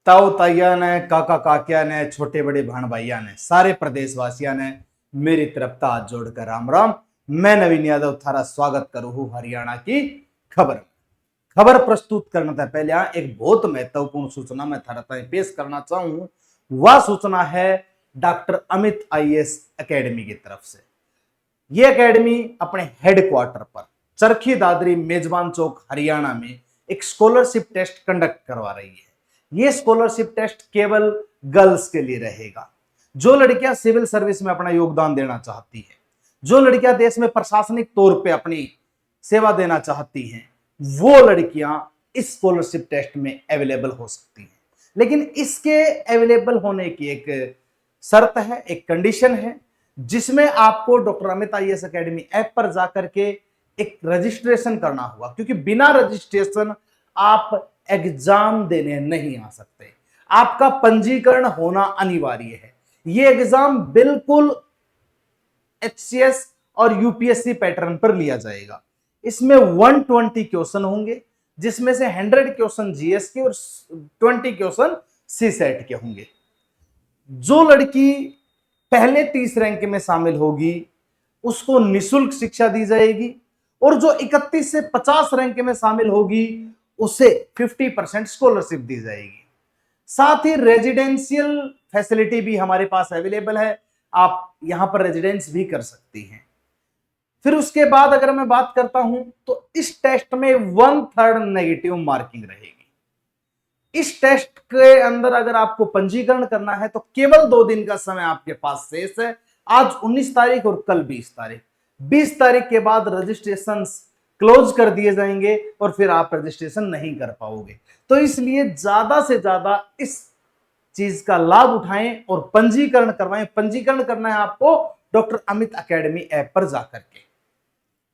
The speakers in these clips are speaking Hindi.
ताऊ ताइया ने, काका काकिया ने, छोटे बड़े भाण भाइया ने, सारे प्रदेशवासियों ने मेरी तरफ से हाथ जोड़कर राम राम। मैं नवीन यादव थारा स्वागत करूं हूं हरियाणा की खबर। खबर प्रस्तुत करने से पहले एक बहुत महत्वपूर्ण सूचना मैं थारा ताई पेश करना चाहूं। वह सूचना है डॉक्टर अमित आईएएस एकेडमी की तरफ से। यह एकेडमी अपने हेडक्वार्टर पर चरखी दादरी मेजबान चौक हरियाणा में एक स्कॉलरशिप टेस्ट कंडक्ट करवा रही है। यह स्कॉलरशिप टेस्ट केवल गर्ल्स के लिए रहेगा। जो लड़कियां सिविल सर्विस में अपना योगदान देना चाहती है, जो लड़कियां देश में प्रशासनिक तौर पे अपनी सेवा देना चाहती हैं, वो लड़कियां इस स्कॉलरशिप टेस्ट में अवेलेबल हो सकती हैं। लेकिन इसके अवेलेबल होने की एक शर्त है, एक कंडीशन है, जिसमें आपको doctor Amit IAS academy app पर जाकर के एक रजिस्ट्रेशन करना होगा, क्योंकि बिना रजिस्ट्रेशन आप एग्जाम देने नहीं आ सकते। आपका पंजीकरण होना अनिवार्य है। यह एग्जाम बिल्कुल एचसीएस और यूपीएससी पैटर्न पर लिया जाएगा। इसमें 120 क्वेश्चन होंगे, जिसमें से 100 क्वेश्चन जीएस के और 20 क्वेश्चन सीसेट के होंगे। जो लड़की पहले 30 रैंक में शामिल होगी उसको निशुल्क शिक्षा दी जाएगी, और जो 31 से 50 रैंक में शामिल होगी उसे 50% स्कॉलरशिप दी जाएगी। साथ ही रेजिडेंशियल फैसिलिटी भी हमारे पास अवेलेबल है, आप यहां पर रेजिडेंस भी कर सकती हैं। फिर उसके बाद अगर मैं बात करता हूं तो इस टेस्ट में 1/3 नेगेटिव मार्किंग रहेगी। इस टेस्ट के अंदर अगर आपको पंजीकरण करना है तो केवल 2 दिन का समय आपके पास शेष है। आज 19 तारीख और कल 20 तारीख। 20 तारीख के बाद रजिस्ट्रेशन क्लोज कर दिए जाएंगे और फिर आप रजिस्ट्रेशन नहीं कर पाओगे। तो इसलिए ज्यादा से ज्यादा इस चीज का लाभ उठाएं और पंजीकरण करवाएं। पंजीकरण करना है आपको डॉक्टर अमित एकेडमी ऐप पर जाकर के।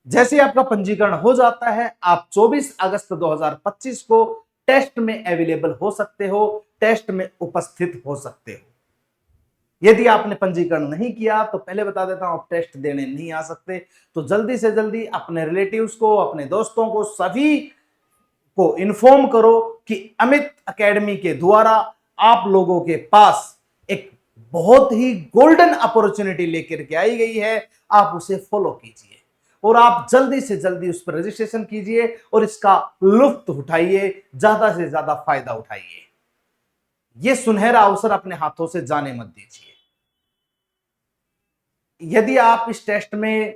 जैसे आपका पंजीकरण हो जाता है, आप 24 अगस्त 2025 को टेस्ट में अवेलेबल हो सकते हो, टेस्ट में उपस्थित हो सकते हो। यदि आपने पंजीकरण नहीं किया तो पहले बता देता हूं, आप टेस्ट देने नहीं आ सकते। तो जल्दी से जल्दी अपने रिलेटिव्स को, अपने दोस्तों को, सभी को इन्फॉर्म करो कि अमित एकेडमी के द्वारा आप लोगों के पास एक बहुत ही गोल्डन अपॉर्चुनिटी लेकर के आई गई है। आप उसे फॉलो कीजिए और आप जल्दी से जल्दी उस पर रजिस्ट्रेशन कीजिए और इसका लुत्फ उठाइए, ज्यादा से ज्यादा फायदा उठाइए। यह सुनहरा अवसर अपने हाथों से जाने मत दीजिए। यदि आप इस टेस्ट में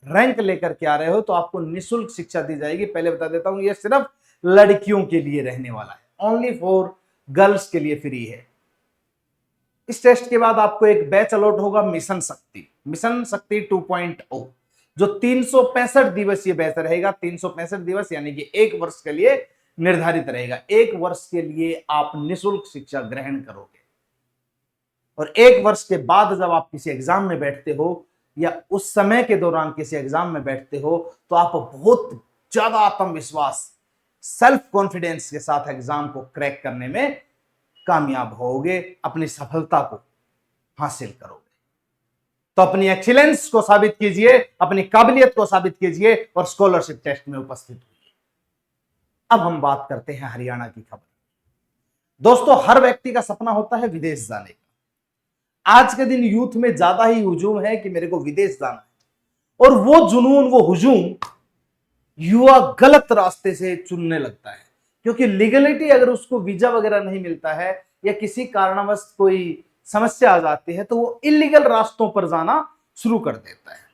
रैंक लेकर के आ रहे हो तो आपको निशुल्क शिक्षा दी जाएगी। पहले बता देता हूं, यह सिर्फ लड़कियों के लिए रहने वाला है, ओनली फॉर गर्ल्स के लिए फ्री है। इस टेस्ट के बाद आपको एक बैच अलॉट होगा, मिशन शक्ति 2.0, जो 365 दिवसीय बैच रहेगा। 365 दिवस यानी कि 1 वर्ष के लिए निर्धारित रहेगा। 1 वर्ष के लिए आप निशुल्क शिक्षा ग्रहण करोगे और 1 वर्ष के बाद जब आप किसी एग्जाम में बैठते हो या उस समय के दौरान किसी एग्जाम में बैठते हो तो आप बहुत ज्यादा आत्मविश्वास, सेल्फ कॉन्फिडेंस के साथ एग्जाम को क्रैक करने में कामयाब होगे, अपनी सफलता को हासिल करोगे। तो अपनी एक्सीलेंस को साबित कीजिए, अपनी काबिलियत को साबित कीजिए और स्कॉलरशिप टेस्ट में उपस्थित होइए। अब हम बात करते हैं हरियाणा की खबर। दोस्तों, हर व्यक्ति का सपना होता है विदेश जाने का। आज के दिन यूथ में ज्यादा ही हुजूम है कि मेरे को विदेश जाना है, और वो जुनून, वो हुजूम युवा गलत रास्ते से चुनने लगता है, क्योंकि लीगलिटी अगर उसको वीजा वगैरह नहीं मिलता है या किसी कारणवश कोई समस्या आ जाती है तो वो इलीगल रास्तों पर जाना शुरू कर देता है।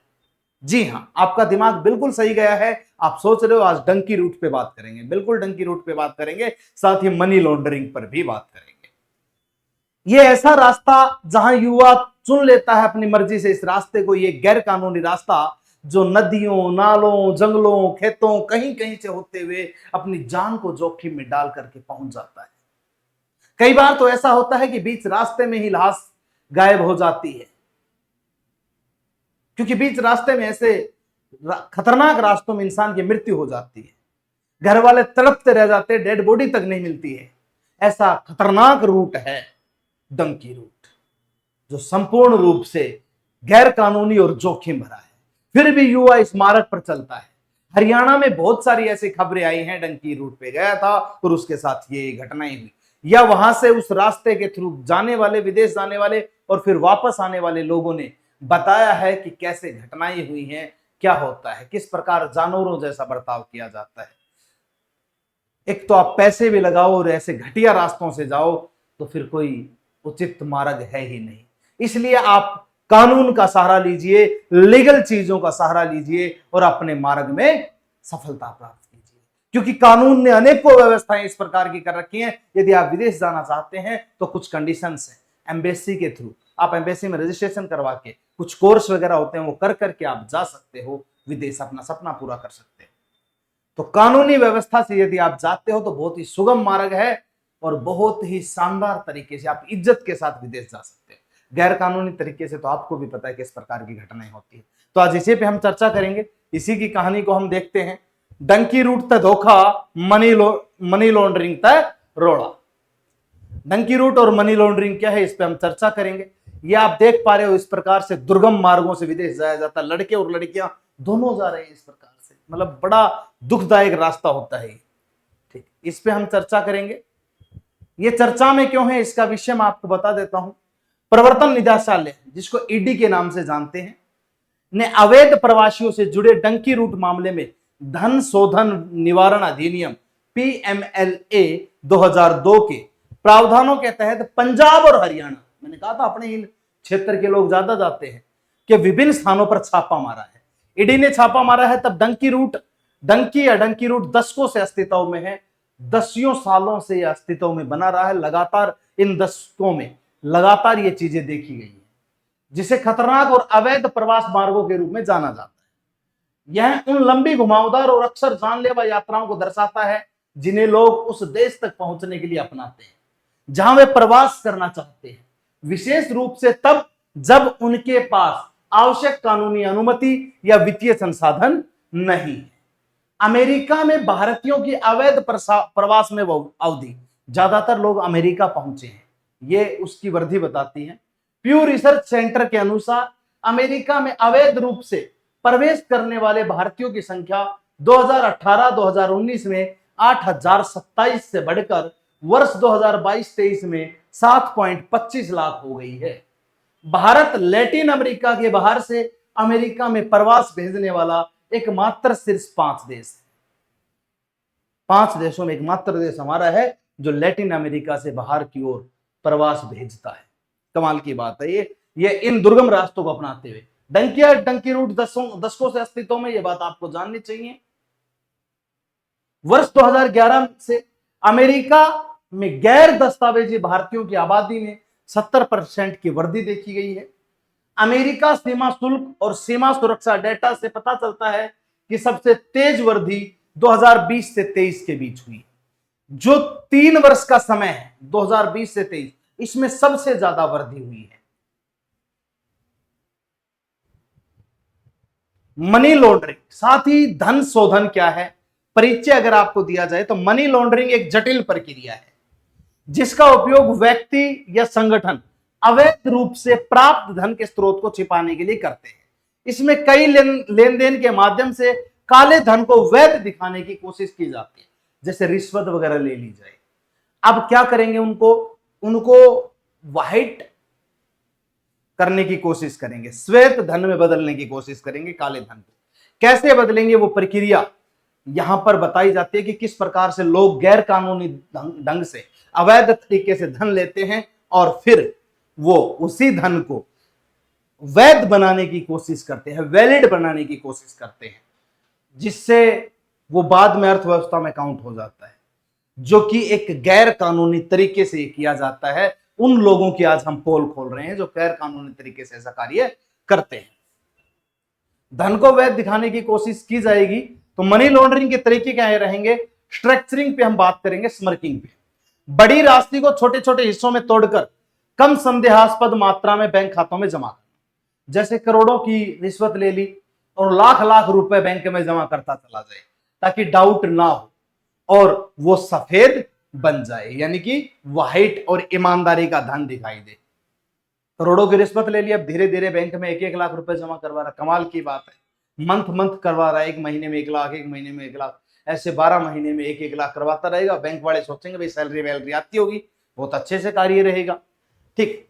जी हां, आपका दिमाग बिल्कुल सही गया है। आप सोच रहे हो आज डंकी रूट पे बात करेंगे, बिल्कुल डंकी रूट पे बात करेंगे, साथ ही मनी लॉन्ड्रिंग पर भी बात करेंगे। ये ऐसा रास्ता जहां युवा चुन लेता है अपनी मर्जी से इस रास्ते को, ये गैर कानूनी रास्ता जो नदियों, नालों, जंगलों, खेतों, कहीं कहीं से होते हुए अपनी जान को जोखिम में डाल करके पहुंच जाता है। कई बार तो ऐसा होता है कि बीच रास्ते में ही लाश गायब हो जाती है, क्योंकि बीच रास्ते में ऐसे खतरनाक रास्तों में इंसान की मृत्यु हो जाती है। घर वाले तड़पते रह जाते हैं, डेड बॉडी तक नहीं मिलती है। ऐसा खतरनाक रूट है डंकी रूट, जो संपूर्ण रूप से गैर कानूनी और जोखिम भरा है। फिर भी युवा इस मार्ग पर चलता है। हरियाणा में बहुत सारी ऐसी खबरें आई हैं, डंकी रूट पे गया था और उसके साथ ये घटनाएं हुई। या वहां से उस रास्ते के थ्रू जाने वाले, विदेश जाने वाले और फिर वापस आने वाले लोगों ने बताया है कि कैसे घटनाएं हुई हैं, क्या होता है, किस प्रकार जानवरों जैसा बर्ताव किया जाता है। एक तो आप पैसे भी लगाओ और ऐसे घटिया रास्तों से जाओ तो फिर कोई उचित मार्ग है ही नहीं। इसलिए आप कानून का सहारा लीजिए, लीगल चीजों का सहारा लीजिए और अपने मार्ग में सफलता प्राप्त कीजिए, क्योंकि कानून ने अनेकों व्यवस्थाएं इस प्रकार की कर रखी हैं। यदि आप विदेश जाना चाहते हैं तो कुछ कंडीशंस हैं, एम्बेसी के थ्रू आप एम्बेसी में रजिस्ट्रेशन करवा के कुछ कोर्स वगैरह होते हैं, वो कर करके आप जा सकते हो विदेश, अपना सपना पूरा कर सकते हैं। तो कानूनी व्यवस्था से यदि आप जाते हो तो बहुत ही सुगम मार्ग है और बहुत ही शानदार तरीके से आप इज्जत के साथ विदेश जा सकते हैं। गैर कानूनी तरीके से तो आपको भी पता है किस प्रकार की घटनाएं होती है। तो आज इसी पे हम चर्चा करेंगे, इसी की कहानी को हम देखते हैं। डंकी रूट तय धोखा, मनी लॉन्ड्रिंग तय रोड़ा। डंकी रूट और मनी लॉन्ड्रिंग क्या है, इस पे हम चर्चा करेंगे। ये आप देख पा रहे हो, इस प्रकार से दुर्गम मार्गों से विदेश जाया जाता है। लड़के और लड़कियां दोनों जा रहे हैं इस प्रकार से, मतलब बड़ा दुखदायक रास्ता होता है। ठीक, इस पे हम चर्चा करेंगे। ये चर्चा में क्यों है, इसका विषय मैं आपको बता देता हूं। प्रवर्तन निदेशालय, जिसको ईडी के नाम से जानते हैं, ने अवैध प्रवासियों से जुड़े डंकी रूट मामले में धन शोधन निवारण अधिनियम PMLA 2002 के प्रावधानों के तहत पंजाब और हरियाणा, मैंने कहा था अपने ही क्षेत्र के लोग ज्यादा जाते हैं, के विभिन्न स्थानों पर छापा मारा है। ईडी ने छापा मारा है तब डंकी रूट दशकों से अस्तित्व में है, दसियों सालों से यह अस्तित्व में बना रहा है। लगातार इन दशकों में लगातार ये चीजें देखी गई हैं, जिसे खतरनाक और अवैध प्रवास मार्गों के रूप में जाना जाता है। यह उन लंबी, घुमावदार और अक्सर जानलेवा यात्राओं को दर्शाता है जिन्हें लोग उस देश तक पहुंचने के लिए अपनाते हैं जहां वे प्रवास करना चाहते हैं, विशेष रूप से तब जब उनके पास आवश्यक कानूनी अनुमति या वित्तीय संसाधन नहीं है। अमेरिका में भारतीयों की अवैध प्रवास में अवधि, ज्यादातर लोग अमेरिका पहुंचे हैं, ये उसकी वृद्धि बताती है। प्यू रिसर्च सेंटर के अनुसार अमेरिका में अवैध रूप से प्रवेश करने वाले भारतीयों की संख्या 2018-2019 में 8,027 से बढ़कर वर्ष 2022-23 में 7.25 लाख हो गई है। भारत लैटिन अमेरिका के बाहर से अमेरिका में प्रवास भेजने वाला एकमात्र शीर्ष 5 देश है। 5 देशों में एकमात्र देश हमारा है जो लैटिन अमेरिका से बाहर की ओर प्रवास भेजता है। कमाल की बात है ये इन दुर्गम रास्तों को अपनाते हुए। डंकी रूट दशकों से अस्तित्व में, ये बात आपको जाननी चाहिए। वर्ष 2011 से अमेरिका में गैर दस्तावेजी भारतीयों की आबादी में 70% की वृद्धि देखी गई है। अमेरिका सीमा शुल्क और सीमा सुरक्षा डेटा से पता चलता है कि सबसे तेज वृद्धि 2020 से 23 के बीच हुई। जो 3 वर्ष का समय है 2020 से 23, इसमें सबसे ज्यादा वृद्धि हुई है। मनी लॉन्ड्रिंग, साथ ही धन शोधन क्या है, परिचय अगर आपको दिया जाए तो मनी लॉन्ड्रिंग एक जटिल प्रक्रिया है जिसका उपयोग व्यक्ति या संगठन अवैध रूप से प्राप्त धन के स्रोत को छिपाने के लिए करते हैं। इसमें कई लेन देन के माध्यम से काले धन को वैध दिखाने की कोशिश की जाती है, जैसे रिश्वत वगैरह ले ली जाए। अब क्या करेंगे, उनको व्हाइट करने की कोशिश करेंगे, श्वेत धन में बदलने की कोशिश करेंगे काले धन को। कैसे बदलेंगे, वो प्रक्रिया यहां पर बताई जाती है कि किस प्रकार से लोग गैर कानूनी ढंग से अवैध तरीके से धन लेते हैं और फिर वो उसी धन को वैध बनाने की कोशिश करते हैं, वैलिड बनाने की कोशिश करते हैं, जिससे वो बाद में अर्थव्यवस्था में काउंट हो जाता है, जो कि एक गैर कानूनी तरीके से किया जाता है। उन लोगों की आज हम पोल खोल रहे हैं जो गैर कानूनी तरीके से ऐसा कार्य करते हैं। धन को वैध दिखाने की कोशिश की जाएगी। तो मनी लॉन्ड्रिंग के तरीके क्या रहेंगे, स्ट्रक्चरिंग पे हम बात करेंगे, स्मर्किंग पे। बड़ी राशि को छोटे छोटे हिस्सों में तोड़कर कम संदेहास्पद मात्रा में बैंक खातों में जमा करना, जैसे करोड़ों की रिश्वत ले ली और लाख लाख रुपए बैंक में जमा करता चला जाए ताकि डाउट ना हो और वो सफेद बन जाए, यानी कि व्हाइट और ईमानदारी का धन दिखाई दे। करोड़ों की रिश्वत ले ली, अब धीरे धीरे बैंक में 1-1 लाख रुपए जमा करवा रहा। कमाल की बात है, मंथ करवा रहा है, 1 महीने में 1 लाख, 1 महीने में 1 लाख, ऐसे 12 महीने में 1-1 लाख करवाता रहेगा। बैंक वाले सोचेंगे भाई सैलरी वैलरी आती होगी, बहुत अच्छे से कार्य रहेगा। ठीक,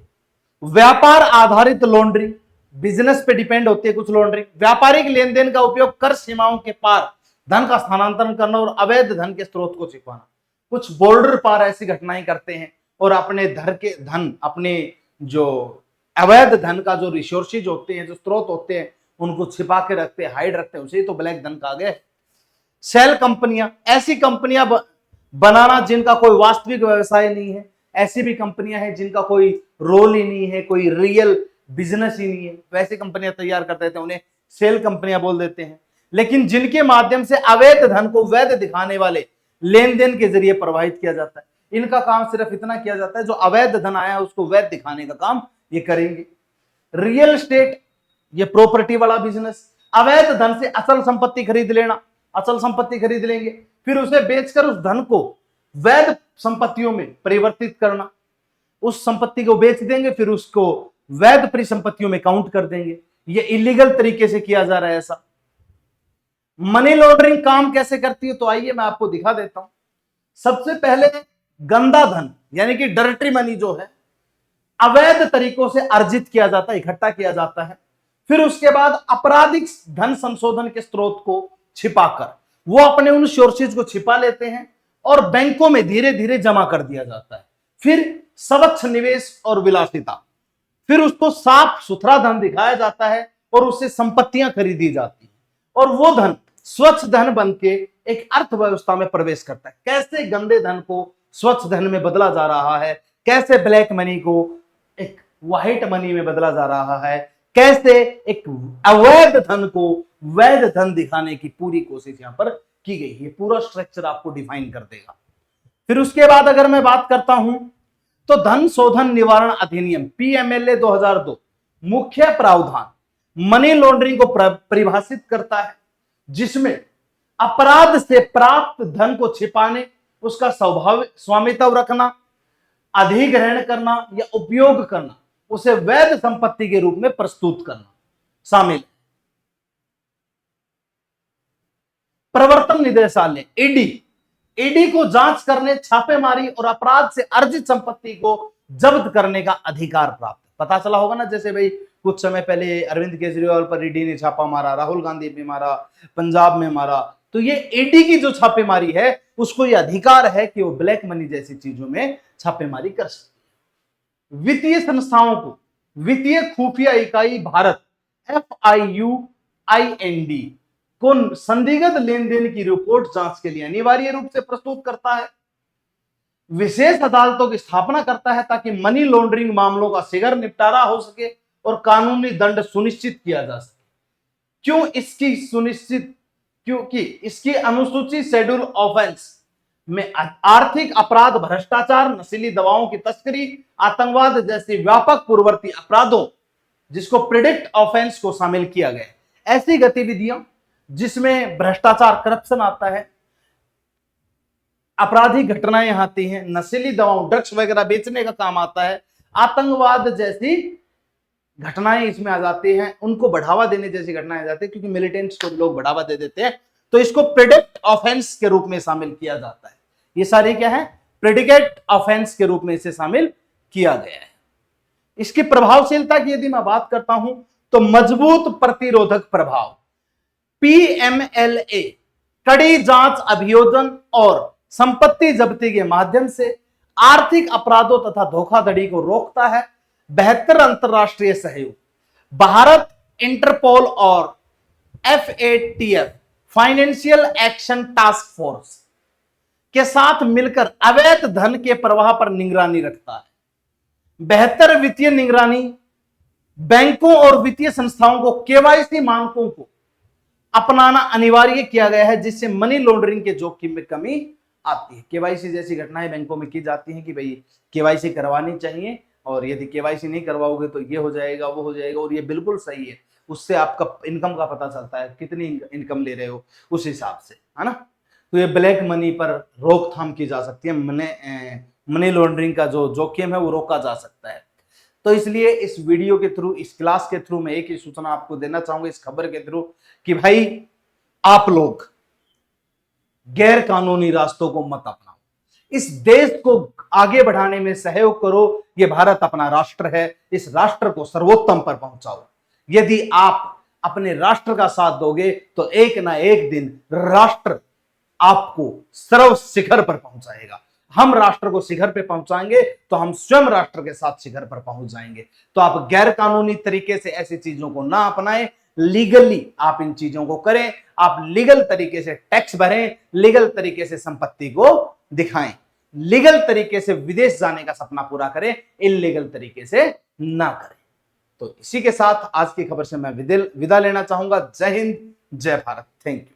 व्यापार आधारित लॉन्ड्री, बिजनेस पे डिपेंड होती है कुछ लॉन्ड्री। व्यापारिक लेन देन का उपयोग कर सीमाओं के पार धन का स्थानांतरण करना और अवैध धन के स्रोत को छिपाना। कुछ बॉर्डर पार ऐसी घटनाएं करते हैं और अपने धन अपने जो अवैध धन का जो रिसोर्सेज होते हैं, जो स्रोत होते हैं, उनको छिपा के रखते हैं, हाइड रखते हैं, उसे तो ब्लैक धन कहा गया। सेल कंपनियां, ऐसी कंपनियां बनाना जिनका कोई वास्तविक व्यवसाय नहीं है। ऐसी भी कंपनियां हैं जिनका कोई रोल ही नहीं है, कोई रियल बिजनेस ही नहीं है, वैसी कंपनियां तैयार कर देते हैं, उन्हें सेल कंपनियां बोल देते हैं। लेकिन जिनके माध्यम से अवैध धन को वैध दिखाने वाले लेन देन के जरिए प्रवाहित किया जाता है, इनका काम सिर्फ इतना किया जाता है, जो अवैध धन आया है उसको वैध दिखाने का काम ये करेंगे। रियल एस्टेट, ये प्रॉपर्टी वाला बिजनेस, अवैध धन से अचल संपत्ति खरीद लेना, अचल संपत्ति खरीद लेंगे, फिर उसे बेचकर उस धन को वैध संपत्तियों में परिवर्तित करना, उस संपत्ति को बेच देंगे, फिर उसको वैध परिसंपत्तियों में काउंट कर देंगे। ये इलीगल तरीके से किया जा रहा है ऐसा। मनी लॉन्ड्रिंग काम कैसे करती है, तो आइए मैं आपको दिखा देता हूं। सबसे पहले गंदा धन यानी कि डर्टी मनी जो है, अवैध तरीकों से अर्जित किया जाता है, इकट्ठा किया जाता है। फिर उसके बाद आपराधिक धन संशोधन के स्रोत को छिपाकर वो अपने उन सोर्सेज को छिपा लेते हैं और बैंकों में धीरे धीरे जमा कर दिया जाता है। फिर स्वच्छ निवेश और विलासिता, फिर उसको साफ सुथरा धन दिखाया जाता है और उससे संपत्तियां खरीदी जाती हैं और वो धन स्वच्छ धन बन के एक अर्थव्यवस्था में प्रवेश करता है। कैसे गंदे धन को स्वच्छ धन में बदला जा रहा है, कैसे ब्लैक मनी को एक व्हाइट मनी में बदला जा रहा है, कैसे एक अवैध धन को वैध धन दिखाने की पूरी कोशिश यहां पर की गई है। पूरा स्ट्रक्चर आपको डिफाइन कर देगा। फिर उसके बाद अगर मैं बात करता हूं तो धन शोधन निवारण अधिनियम पीएमएलए 2002 मुख्य प्रावधान मनी लॉन्ड्रिंग को परिभाषित करता है, जिसमें अपराध से प्राप्त धन को छिपाने, उसका स्वामित्व रखना, अधिग्रहण करना या उपयोग करना, उसे वैध संपत्ति के रूप में प्रस्तुत करना शामिल है। प्रवर्तन निदेशालय ईडी को जांच करने, छापेमारी और अपराध से अर्जित संपत्ति को जब्त करने का अधिकार प्राप्त। पता चला होगा ना, जैसे भाई कुछ समय पहले अरविंद केजरीवाल पर ईडी ने छापा मारा, राहुल गांधी पे मारा, पंजाब में मारा, तो ये ईडी की जो छापेमारी है उसको ये अधिकार है कि वो ब्लैक मनी जैसी चीजों में छापेमारी कर सकती है। वित्तीय संस्थाओं को वित्तीय खुफिया इकाई भारत FIUIND को संदिग्ध लेन देन की रिपोर्ट जांच के लिए अनिवार्य रूप से प्रस्तुत करता है। विशेष अदालतों की स्थापना करता है ताकि मनी लॉन्ड्रिंग मामलों का शीघ्र निपटारा हो सके और कानूनी दंड सुनिश्चित किया जा सके। क्योंकि इसकी अनुसूची शेड्यूल ऑफेंस में आर्थिक अपराध, भ्रष्टाचार, नशीली दवाओं की तस्करी, आतंकवाद जैसे व्यापक पूर्ववर्ती अपराधों, जिसको प्रेडिक्ट ऑफेंस को शामिल किया गया। ऐसी गतिविधियां जिसमें भ्रष्टाचार, करप्शन आता है, आपराधिक घटनाएं आती हैं, नशीली दवाओं, ड्रग्स वगैरह बेचने का काम आता है, आतंकवाद जैसी घटनाएं इसमें आ जाती हैं, उनको बढ़ावा देने जैसी घटनाएं आ जाती है, क्योंकि मिलिटेंट्स को लोग बढ़ावा दे देते हैं, तो इसको प्रेडिक्ट ऑफेंस के रूप में शामिल किया जाता है। ये सारी क्या है, प्रेडिकेट ऑफेंस के रूप में इसे शामिल किया गया है। इसकी प्रभावशीलता की यदि मैं बात करता हूं तो मजबूत प्रतिरोधक प्रभाव, PMLA कड़ी जांच, अभियोजन और संपत्ति जब्ती के माध्यम से आर्थिक अपराधों तथा धोखाधड़ी को रोकता है। बेहतर अंतरराष्ट्रीय सहयोग, भारत, इंटरपोल और FATF financial action task force के साथ मिलकर अवैध धन के प्रवाह पर निगरानी रखता है। बेहतर वित्तीय निगरानी, बैंकों और वित्तीय संस्थाओं को KYC मानकों को अपनाना अनिवार्य किया गया है, जिससे मनी लॉन्ड्रिंग के जोखिम में कमी आती है। KYC जैसी घटनाएं बैंकों में की जाती हैं कि भाई KYC करवानी चाहिए, और यदि KYC नहीं करवाओगे तो ये हो जाएगा, वो हो जाएगा, और ये बिल्कुल सही है। उससे आपका इनकम का पता चलता है, कितनी इनकम ले रहे हो उस हिसाब से, है ना। तो ये ब्लैक मनी पर रोकथाम की जा सकती है, मनी लॉन्ड्रिंग का जो जोखिम है वो रोका जा सकता है। तो इसलिए इस वीडियो के थ्रू, इस क्लास के थ्रू मैं एक ही सूचना आपको देना चाहूंगा, इस खबर के थ्रू, कि भाई आप लोग गैर कानूनी रास्तों को मत अपनाओ। इस देश को आगे बढ़ाने में सहयोग करो। ये भारत अपना राष्ट्र है, इस राष्ट्र को सर्वोत्तम पर पहुंचाओ। यदि आप अपने राष्ट्र का साथ दोगे तो एक ना एक दिन राष्ट्र आपको सर्व शिखर पर पहुंचाएगा। हम राष्ट्र को शिखर पर पहुंचाएंगे तो हम स्वयं राष्ट्र के साथ शिखर पर पहुंच जाएंगे। तो आप गैर कानूनी तरीके से ऐसी चीजों को ना अपनाएं, लीगली आप इन चीजों को करें। आप लीगल तरीके से टैक्स भरें, लीगल तरीके से संपत्ति को दिखाएं, लीगल तरीके से विदेश जाने का सपना पूरा करें, इलीगल तरीके से ना करें। तो इसी के साथ आज की खबर से मैं विदा लेना चाहूंगा। जय हिंद, जय भारत, थैंक यू।